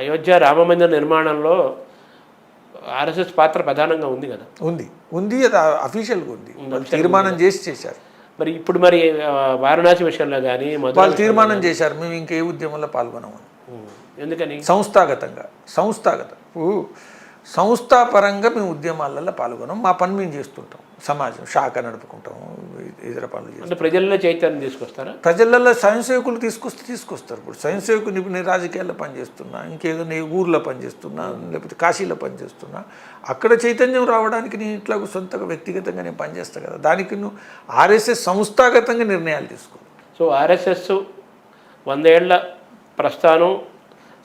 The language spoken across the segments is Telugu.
అయోధ్య రామమందిర నిర్మాణంలో ఆర్ఎస్ఎస్ పాత్ర ప్రధానంగా ఉంది కదా. ఉంది ఉంది అది అఫీషియల్గా ఉంది. తీర్మానం చేశారు. మరి ఇప్పుడు మరి వారణాసి విషయంలో కానీ వాళ్ళు తీర్మానం చేశారు, మేము ఇంకే ఉద్యమంలో పాల్గొనమని. ఎందుకని? సంస్థాగతం సంస్థాపరంగా మేము ఉద్యమాలలో పాల్గొనాం. మా పని మేము చేస్తుంటాం, సమాజం శాఖ నడుపుకుంటాం, ఇతర పనులు చేస్తాం. ప్రజల్లో చైతన్యం తీసుకొస్తారా? ప్రజలలో స్వయం సేవకులు తీసుకొస్తారు. ఇప్పుడు స్వయం సేవకులు నేను రాజకీయాల్లో పనిచేస్తున్నా, ఇంకేదో నేను ఊర్లో పనిచేస్తున్నా, లేకపోతే కాశీలో పనిచేస్తున్నా, అక్కడ చైతన్యం రావడానికి నేను ఇట్లా సొంతగా వ్యక్తిగతంగా నేను పనిచేస్తాను కదా. దానికి నువ్వు ఆర్ఎస్ఎస్ సంస్థాగతంగా నిర్ణయాలు తీసుకో. సో ఆర్ఎస్ఎస్ 100 ఏళ్ల ప్రస్థానం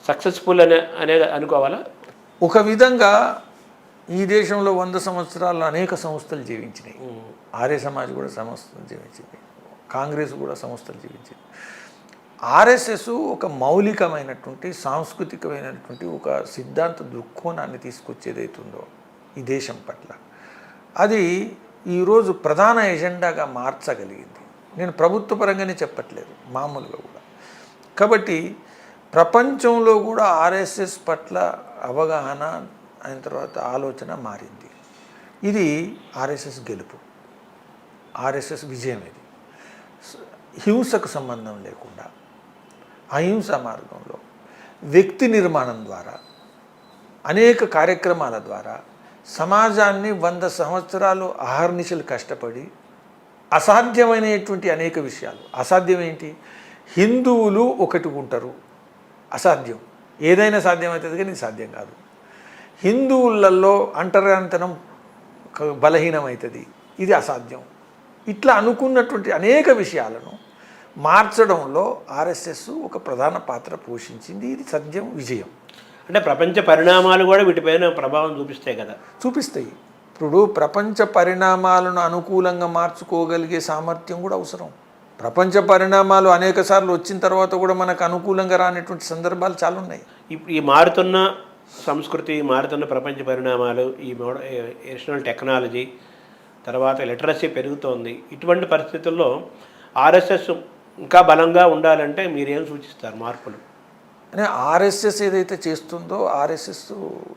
సక్సెస్ఫుల్ అనేది అనుకోవాలా? ఒక విధంగా ఈ దేశంలో 100 సంవత్సరాల్లో అనేక సంస్థలు జీవించినాయి. ఆర్య సమాజ్ కూడా సంస్థలు జీవించింది, కాంగ్రెస్ కూడా సంస్థలు జీవించింది. ఆర్ఎస్ఎస్ ఒక మౌలికమైనటువంటి సాంస్కృతికమైనటువంటి ఒక సిద్ధాంత దృక్కోణాన్ని తీసుకొచ్చేదైతుందో ఈ దేశం పట్ల, అది ఈరోజు ప్రధాన ఎజెండాగా మార్చగలిగింది. నేను ప్రభుత్వ పరంగానే చెప్పట్లేదు, మామూలుగా కూడా. కాబట్టి ప్రపంచంలో కూడా ఆర్ఎస్ఎస్ పట్ల అవగాహన అయిన తర్వాత ఆలోచన మారింది. ఇది ఆర్ఎస్ఎస్ గెలుపు, ఆర్ఎస్ఎస్ విజయం. ఇది హింసకు సంబంధం లేకుండా అహింస మార్గంలో వ్యక్తి నిర్మాణం ద్వారా అనేక కార్యక్రమాల ద్వారా సమాజాన్ని 100 సంవత్సరాలు అహర్నిశలు కష్టపడి అసాధ్యమైనటువంటి అనేక విషయాలు. అసాధ్యం ఏంటి? హిందువులు ఒకటి ఉంటారు, అసాధ్యం. ఏదైనా సాధ్యమవుతుంది కానీ ఇది సాధ్యం కాదు. హిందువులలో అంటరాంతనం బలహీనమవుతుంది, ఇది అసాధ్యం. ఇట్లా అనుకున్నటువంటి అనేక విషయాలను మార్చడంలో ఆర్ఎస్ఎస్ ఒక ప్రధాన పాత్ర పోషించింది. ఇది సత్యం, విజయం. అంటే ప్రపంచ పరిణామాలు కూడా వీటిపైన ప్రభావం చూపిస్తాయి కదా. చూపిస్తాయి. ఇప్పుడు ప్రపంచ పరిణామాలను అనుకూలంగా మార్చుకోగలిగే సామర్థ్యం కూడా అవసరం. ప్రపంచ పరిణామాలు అనేక సార్లు వచ్చిన తర్వాత కూడా మనకు అనుకూలంగా రానటువంటి సందర్భాలు చాలా ఉన్నాయి. ఈ మారుతున్న సంస్కృతి, మారుతున్న ప్రపంచ పరిణామాలు, ఈ నేషనల్ టెక్నాలజీ, తర్వాత లిటరసీ పెరుగుతోంది. ఇటువంటి పరిస్థితుల్లో ఆర్ఎస్ఎస్ ఇంకా బలంగా ఉండాలంటే మీరేం సూచిస్తారు మార్పులు? అంటే ఆర్ఎస్ఎస్ ఏదైతే చేస్తుందో ఆర్ఎస్ఎస్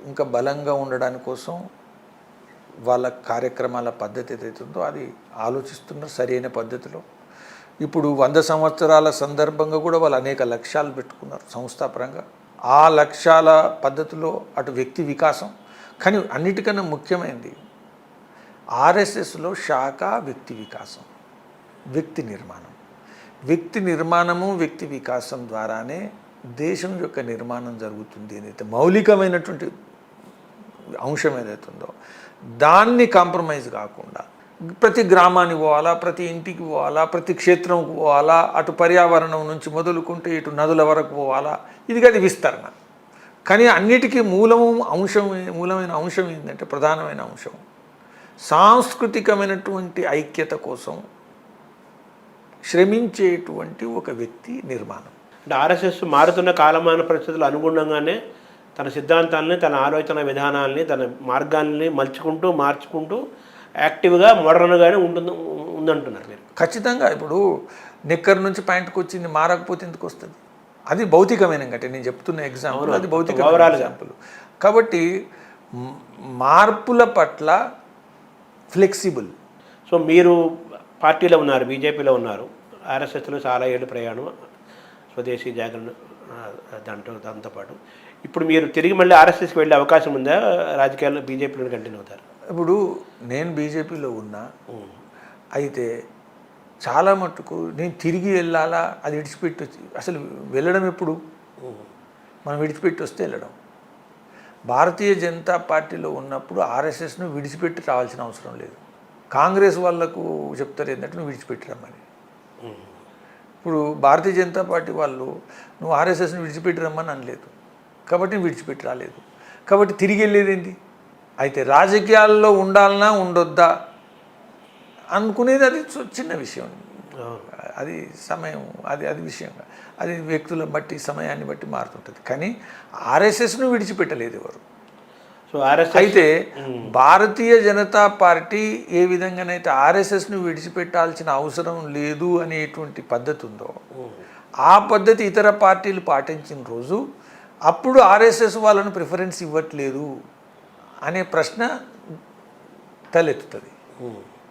ఇంకా బలంగా ఉండడానికి కోసం వాళ్ళ కార్యక్రమాల పద్ధతి ఏదైతుందో అది ఆలోచిస్తున్నారు సరైన పద్ధతిలో. ఇప్పుడు 100 సంవత్సరాల సందర్భంగా కూడా వాళ్ళు అనేక లక్ష్యాలు పెట్టుకున్నారు సంస్థాపరంగా. ఆ లక్ష్యాల పద్ధతిలో అటు వ్యక్తి వికాసం, కానీ అన్నిటికన్నా ముఖ్యమైనది ఆర్ఎస్ఎస్లో శాఖ వ్యక్తి వికాసం, వ్యక్తి నిర్మాణం. వ్యక్తి నిర్మాణము, వ్యక్తి వికాసం ద్వారానే దేశం యొక్క నిర్మాణం జరుగుతుంది. ఏదైతే మౌలికమైనటువంటి అంశం ఏదైతుందో దాన్ని కాంప్రమైజ్ కాకుండా ప్రతి గ్రామానికి పోవాలా, ప్రతి ఇంటికి పోవాలా, ప్రతి క్షేత్రంకు పోవాలా, అటు పర్యావరణం నుంచి మొదలుకుంటే ఇటు నదుల వరకు పోవాలా, ఇది కాదు విస్తరణ. కానీ అన్నిటికీ మూలమైన అంశం ఏంటంటే ప్రధానమైన అంశం సాంస్కృతికమైనటువంటి ఐక్యత కోసం శ్రమించేటువంటి ఒక వ్యక్తి నిర్మాణం. అంటే ఆర్ఎస్ఎస్ మారుతున్న కాలమాన పరిస్థితులు అనుగుణంగానే తన సిద్ధాంతాలని, తన ఆలోచన విధానాలని, తన మార్గాల్ని మార్చుకుంటూ యాక్టివ్గా మోడర్న్గానే ఉందంటున్నారు మీరు. ఖచ్చితంగా. ఇప్పుడు నిక్కర్ నుంచి పాయింట్కి వచ్చింది మారకపోతే ఎందుకు వస్తుంది? అది భౌతికమైన అంటే నేను చెప్తున్న ఎగ్జాంపుల్, అది భౌతికమైన ఎగ్జాంపుల్. కాబట్టి మార్పుల పట్ల ఫ్లెక్సిబుల్. సో మీరు పార్టీలో ఉన్నారు, బీజేపీలో ఉన్నారు, ఆర్ఎస్ఎస్లో చాలా ఏళ్ళు ప్రయాణం, స్వదేశీ జాగరణ దాంతోపాటు ఇప్పుడు మీరు తిరిగి మళ్ళీ ఆర్ఎస్ఎస్కి వెళ్ళే అవకాశం ఉందా? రాజకీయాల్లో బీజేపీలో కంటిన్యూ అవుతారు? ఇప్పుడు నేను బీజేపీలో ఉన్నా, అయితే చాలా మట్టుకు నేను తిరిగి వెళ్ళాలా, అది విడిచిపెట్టి వచ్చి అసలు వెళ్ళడం ఎప్పుడు మనం విడిచిపెట్టి వస్తే వెళ్ళడం. భారతీయ జనతా పార్టీలో ఉన్నప్పుడు ఆర్ఎస్ఎస్ను విడిచిపెట్టి రావాల్సిన అవసరం లేదు. కాంగ్రెస్ వాళ్ళకు చెప్తారు ఏంటంటే నువ్వు విడిచిపెట్టి రమ్మని. ఇప్పుడు భారతీయ జనతా పార్టీ వాళ్ళు నువ్వు ఆర్ఎస్ఎస్ని విడిచిపెట్టి రమ్మని అనలేదు, కాబట్టి విడిచిపెట్టి రాలేదు. కాబట్టి తిరిగి వెళ్ళేది ఏంటి? అయితే రాజకీయాల్లో ఉండాలన్నా ఉండొద్దా అనుకునేది అది చిన్న విషయం. అది సమయం, అది విషయం, అది వ్యక్తులను బట్టి సమయాన్ని బట్టి మారుతుంటుంది. కానీ ఆర్ఎస్ఎస్ను విడిచిపెట్టలేదు ఎవరు. సో ఆర్ఎస్ఎస్ అయితే భారతీయ జనతా పార్టీ ఏ విధంగానైతే ఆర్ఎస్ఎస్ను విడిచిపెట్టాల్సిన అవసరం లేదు అనేటువంటి పద్ధతి ఉందో ఆ పద్ధతి ఇతర పార్టీలు పాటించిన రోజు అప్పుడు ఆర్ఎస్ఎస్ వాళ్ళను ప్రిఫరెన్స్ ఇవ్వట్లేదు అనే ప్రశ్న తలెత్తుతుంది.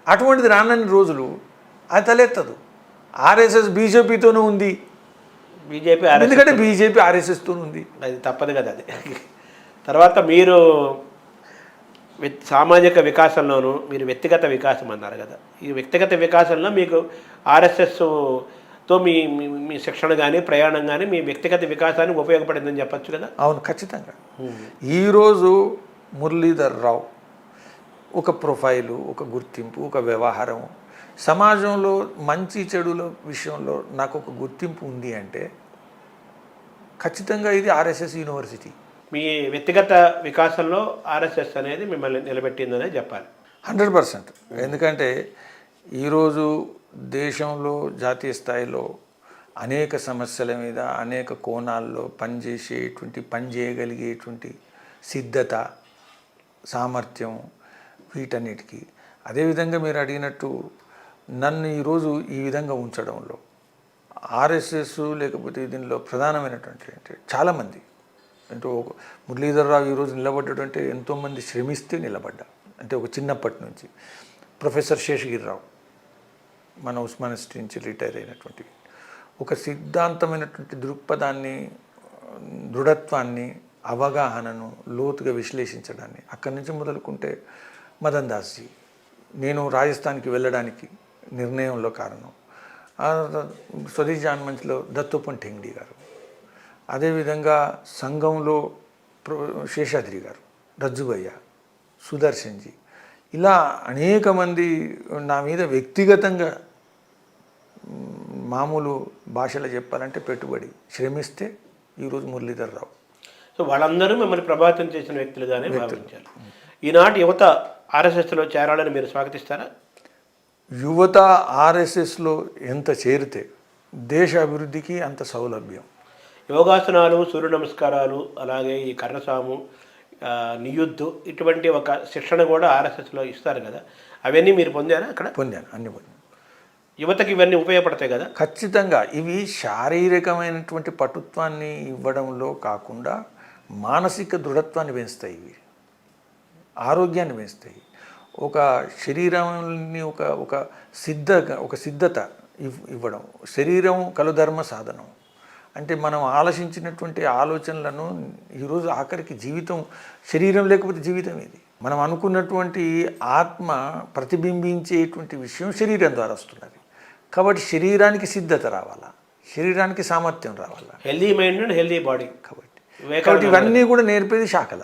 అటువంటిది రానన్ని రోజులు అది తలెత్తదు. ఆర్ఎస్ఎస్ బీజేపీతోనూ ఉంది, బీజేపీ ఎందుకంటే బీజేపీ ఆర్ఎస్ఎస్తోనూ ఉంది. అది తప్పదు కదా అది. తర్వాత మీరు సామాజిక వికాసంలోనూ మీరు వ్యక్తిగత వికాసం అన్నారు కదా, ఈ వ్యక్తిగత వికాసంలో మీకు ఆర్ఎస్ఎస్తో మీ మీ శిక్షణ కానీ ప్రయాణం కానీ మీ వ్యక్తిగత వికాసానికి ఉపయోగపడిందని చెప్పచ్చు కదా. అవును, ఖచ్చితంగా. ఈరోజు మురళీధర్ రావు ఒక ప్రొఫైలు, ఒక గుర్తింపు, ఒక వ్యవహారం, సమాజంలో మంచి చెడుల విషయంలో నాకు ఒక గుర్తింపు ఉంది అంటే ఖచ్చితంగా ఇది ఆర్ఎస్ఎస్ యూనివర్సిటీ. మీ వ్యక్తిగత వికాసంలో ఆర్ఎస్ఎస్ అనేది మిమ్మల్ని నిలబెట్టిందనే చెప్పాలి. 100%. ఎందుకంటే ఈరోజు దేశంలో జాతీయ స్థాయిలో అనేక సమస్యల మీద అనేక కోణాల్లో పనిచేయగలిగేటువంటి సిద్ధత, సామర్థ్యం, వీటన్నిటికీ అదేవిధంగా మీరు అడిగినట్టు నన్ను ఈరోజు ఈ విధంగా ఉంచడంలో ఆర్ఎస్ఎస్ లేకపోతే దీనిలో ప్రధానమైనటువంటి అంటే చాలామంది అంటే ఒక మురళీధర్ రావు ఈరోజు నిలబడ్డటువంటి ఎంతోమంది శ్రమిస్తే నిలబడ్డా. అంటే ఒక చిన్నప్పటి నుంచి ప్రొఫెసర్ శేషగిరిరావు మన ఉస్మానియా నుంచి రిటైర్ అయినటువంటి ఒక సిద్ధాంతమైనటువంటి దృక్పథాన్ని, దృఢత్వాన్ని, అవగాహనను లోతుగా విశ్లేషించడాన్ని అక్కడి నుంచి మొదలుకుంటే మదన్ దాస్జీ, నేను రాజస్థాన్కి వెళ్ళడానికి నిర్ణయంలో కారణం, స్వదేశ్ జాన్మంచ్లో దత్తోపంత్ ఠెంగ్డీ గారు, అదేవిధంగా సంఘంలో శేషాద్రి గారు, రజ్జుభయ్య, సుదర్శన్జీ, ఇలా అనేక మంది నా మీద వ్యక్తిగతంగా మామూలు భాషలో చెప్పాలంటే పెట్టుబడి శ్రమిస్తే ఈరోజు మురళీధర్ రావు. సో వాళ్ళందరూ మిమ్మల్ని ప్రభావితం చేసిన వ్యక్తులుగానే భావించారు. ఈనాటి యువత ఆర్ఎస్ఎస్లో చేరాలని మీరు స్వాగతిస్తారా? యువత ఆర్ఎస్ఎస్లో ఎంత చేరితే దేశ అభివృద్ధికి అంత సౌలభ్యం. యోగాసనాలు, సూర్య నమస్కారాలు, అలాగే ఈ కర్రసాము, నియుద్ధు, ఇటువంటి ఒక శిక్షణ కూడా ఆర్ఎస్ఎస్లో ఇస్తారు కదా, అవన్నీ మీరు పొందారా అక్కడ? పొందాను, అన్ని పొందాను. యువతకి ఇవన్నీ ఉపయోగపడతాయి కదా? ఖచ్చితంగా. ఇవి శారీరకమైనటువంటి పటుత్వాన్ని ఇవ్వడంలో కాకుండా మానసిక దృఢత్వాన్ని పెంచుతాయి, ఇవి ఆరోగ్యాన్ని పెంచుతాయి. ఒక శరీరాన్ని ఒక సిద్ధత ఇవ్వడం. శరీరం కలుధర్మ సాధనం అంటే మనం ఆలోచించినటువంటి ఆలోచనలను ఈరోజు ఆఖరికి జీవితం, శరీరం లేకపోతే జీవితం ఇది. మనం అనుకున్నటువంటి ఆత్మ ప్రతిబింబించేటువంటి విషయం శరీరం ద్వారా వస్తున్నది. కాబట్టి శరీరానికి సిద్ధత రావాలా, శరీరానికి సామర్థ్యం రావాలా, healthy mind and healthy body. కాబట్టి ఇవన్నీ కూడా నేర్పేది శాఖల.